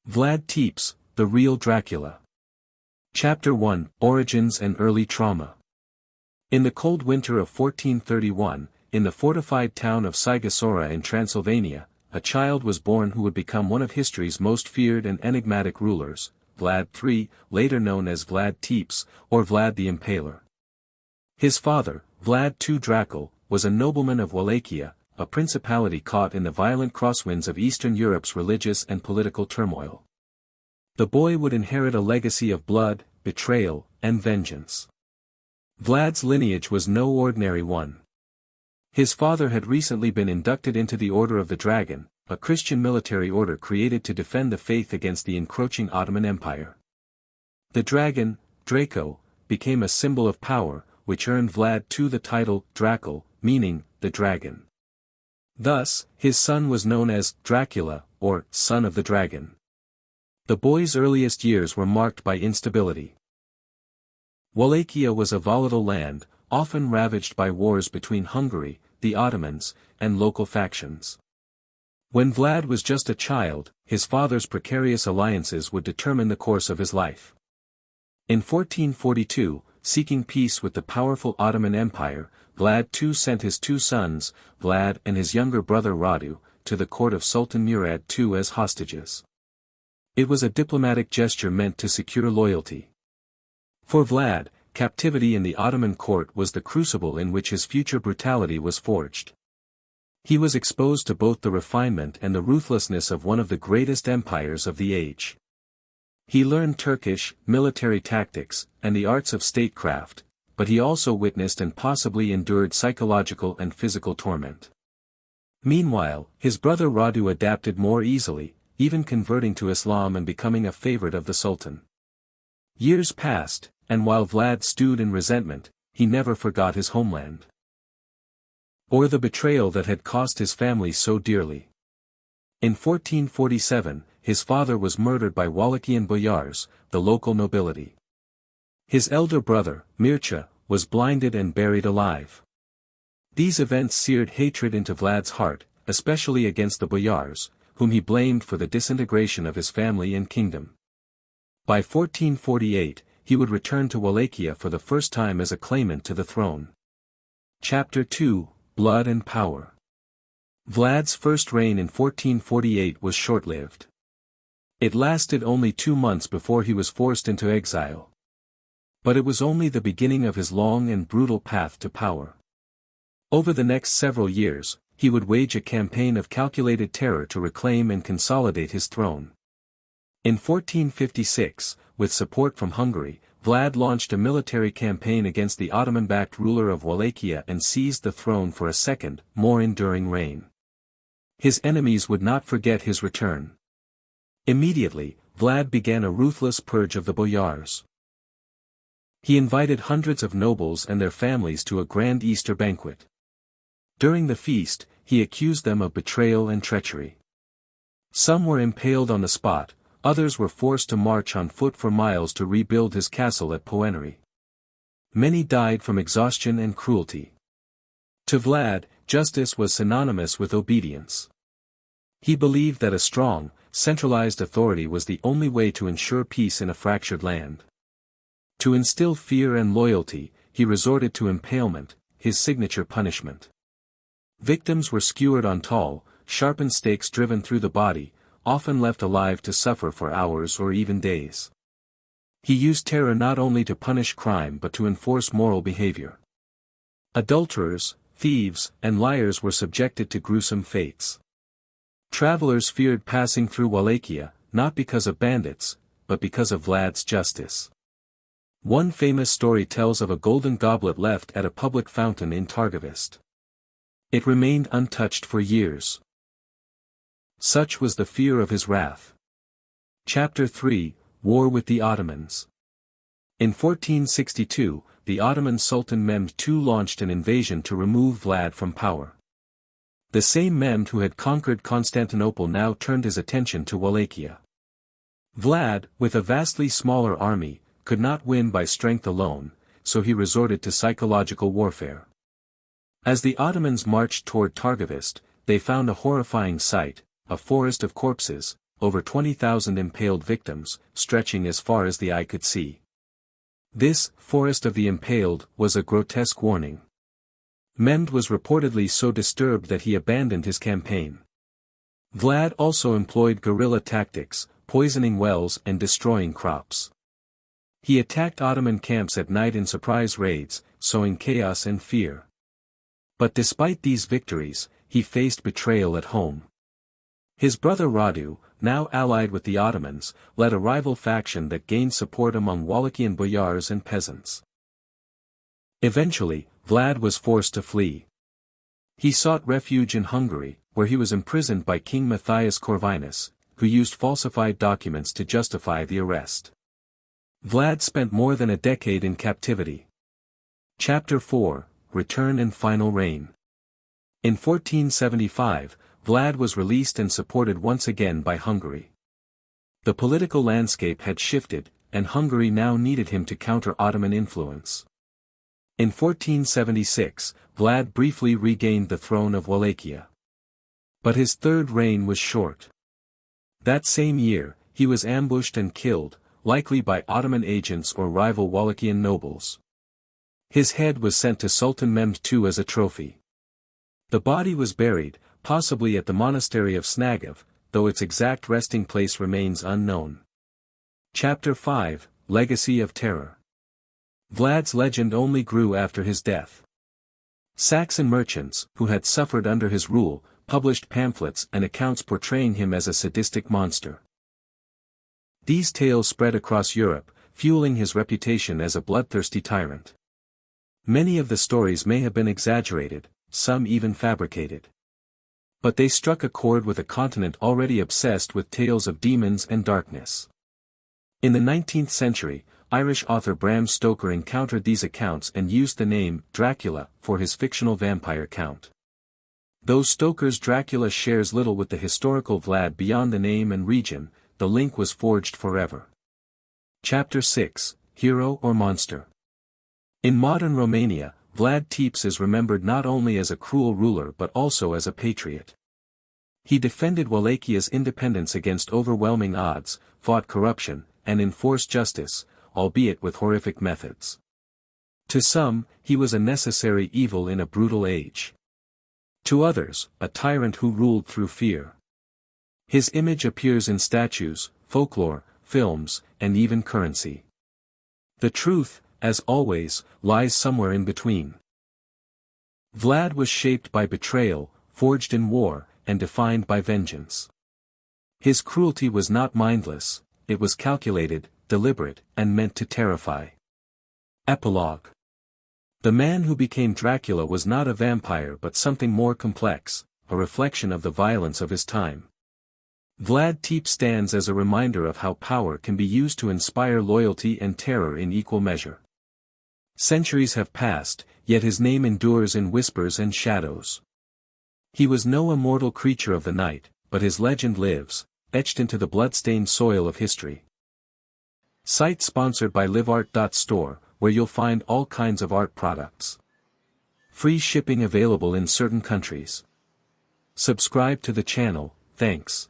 Vlad Tepes, the real Dracula. Chapter 1: Origins and Early Trauma. In the cold winter of 1431, in the fortified town of Sighisoara in Transylvania, a child was born who would become one of history's most feared and enigmatic rulers, Vlad III, later known as Vlad Tepes, or Vlad the Impaler. His father, Vlad II Dracula, was a nobleman of Wallachia, a principality caught in the violent crosswinds of Eastern Europe's religious and political turmoil. The boy would inherit a legacy of blood, betrayal, and vengeance. Vlad's lineage was no ordinary one. His father had recently been inducted into the Order of the Dragon, a Christian military order created to defend the faith against the encroaching Ottoman Empire. The dragon, Draco, became a symbol of power, which earned Vlad II the title Dracula, meaning the dragon. Thus, his son was known as Dracula, or son of the dragon. The boy's earliest years were marked by instability. Wallachia was a volatile land, often ravaged by wars between Hungary, the Ottomans, and local factions. When Vlad was just a child, his father's precarious alliances would determine the course of his life. In 1442, seeking peace with the powerful Ottoman Empire, Vlad II sent his two sons, Vlad and his younger brother Radu, to the court of Sultan Murad II as hostages. It was a diplomatic gesture meant to secure loyalty. For Vlad, captivity in the Ottoman court was the crucible in which his future brutality was forged. He was exposed to both the refinement and the ruthlessness of one of the greatest empires of the age. He learned Turkish, military tactics, and the arts of statecraft, but he also witnessed and possibly endured psychological and physical torment. Meanwhile, his brother Radu adapted more easily, even converting to Islam and becoming a favorite of the Sultan. Years passed, and while Vlad stewed in resentment, he never forgot his homeland, or the betrayal that had cost his family so dearly. In 1447, his father was murdered by Wallachian boyars, the local nobility. His elder brother, Mircea, was blinded and buried alive. These events seared hatred into Vlad's heart, especially against the boyars, whom he blamed for the disintegration of his family and kingdom. By 1448, he would return to Wallachia for the first time as a claimant to the throne. Chapter 2: Blood and Power. Vlad's first reign in 1448 was short-lived. It lasted only 2 months before he was forced into exile. But it was only the beginning of his long and brutal path to power. Over the next several years, he would wage a campaign of calculated terror to reclaim and consolidate his throne. In 1456, with support from Hungary, Vlad launched a military campaign against the Ottoman-backed ruler of Wallachia and seized the throne for a second, more enduring reign. His enemies would not forget his return. Immediately, Vlad began a ruthless purge of the boyars. He invited hundreds of nobles and their families to a grand Easter banquet. During the feast, he accused them of betrayal and treachery. Some were impaled on the spot, others were forced to march on foot for miles to rebuild his castle at Poenary. Many died from exhaustion and cruelty. To Vlad, justice was synonymous with obedience. He believed that a strong, centralized authority was the only way to ensure peace in a fractured land. To instill fear and loyalty, he resorted to impalement, his signature punishment. Victims were skewered on tall, sharpened stakes driven through the body, often left alive to suffer for hours or even days. He used terror not only to punish crime but to enforce moral behavior. Adulterers, thieves, and liars were subjected to gruesome fates. Travelers feared passing through Wallachia, not because of bandits, but because of Vlad's justice. One famous story tells of a golden goblet left at a public fountain in Targovist. It remained untouched for years. Such was the fear of his wrath. Chapter 3: War with the Ottomans. In 1462, the Ottoman Sultan Mehmed II launched an invasion to remove Vlad from power. The same Mehmed who had conquered Constantinople now turned his attention to Wallachia. Vlad, with a vastly smaller army, could not win by strength alone, so he resorted to psychological warfare. As the Ottomans marched toward Targovist, they found a horrifying sight, a forest of corpses, over 20,000 impaled victims, stretching as far as the eye could see. This forest of the impaled was a grotesque warning. Mehmed was reportedly so disturbed that he abandoned his campaign. Vlad also employed guerrilla tactics, poisoning wells and destroying crops. He attacked Ottoman camps at night in surprise raids, sowing chaos and fear. But despite these victories, he faced betrayal at home. His brother Radu, now allied with the Ottomans, led a rival faction that gained support among Wallachian boyars and peasants. Eventually, Vlad was forced to flee. He sought refuge in Hungary, where he was imprisoned by King Matthias Corvinus, who used falsified documents to justify the arrest. Vlad spent more than a decade in captivity. Chapter 4, Return and Final Reign. In 1475, Vlad was released and supported once again by Hungary. The political landscape had shifted, and Hungary now needed him to counter Ottoman influence. In 1476, Vlad briefly regained the throne of Wallachia. But his third reign was short. That same year, he was ambushed and killed, likely by Ottoman agents or rival Wallachian nobles. His head was sent to Sultan Mehmed II as a trophy. The body was buried, possibly at the monastery of Snagov, though its exact resting place remains unknown. Chapter 5, Legacy of Terror. Vlad's legend only grew after his death. Saxon merchants, who had suffered under his rule, published pamphlets and accounts portraying him as a sadistic monster. These tales spread across Europe, fueling his reputation as a bloodthirsty tyrant. Many of the stories may have been exaggerated, some even fabricated. But they struck a chord with a continent already obsessed with tales of demons and darkness. In the 19th century, Irish author Bram Stoker encountered these accounts and used the name Dracula for his fictional vampire count. Though Stoker's Dracula shares little with the historical Vlad beyond the name and region, the link was forged forever. Chapter 6, Hero or Monster. In modern Romania, Vlad Tepes is remembered not only as a cruel ruler but also as a patriot. He defended Wallachia's independence against overwhelming odds, fought corruption, and enforced justice, albeit with horrific methods. To some, he was a necessary evil in a brutal age. To others, a tyrant who ruled through fear. His image appears in statues, folklore, films, and even currency. The truth, as always, lies somewhere in between. Vlad was shaped by betrayal, forged in war, and defined by vengeance. His cruelty was not mindless, it was calculated, deliberate, and meant to terrify. Epilogue. The man who became Dracula was not a vampire but something more complex, a reflection of the violence of his time. Vlad Tepes stands as a reminder of how power can be used to inspire loyalty and terror in equal measure. Centuries have passed, yet his name endures in whispers and shadows. He was no immortal creature of the night, but his legend lives, etched into the blood-stained soil of history. Site sponsored by liveart.store, where you'll find all kinds of art products. Free shipping available in certain countries. Subscribe to the channel, thanks.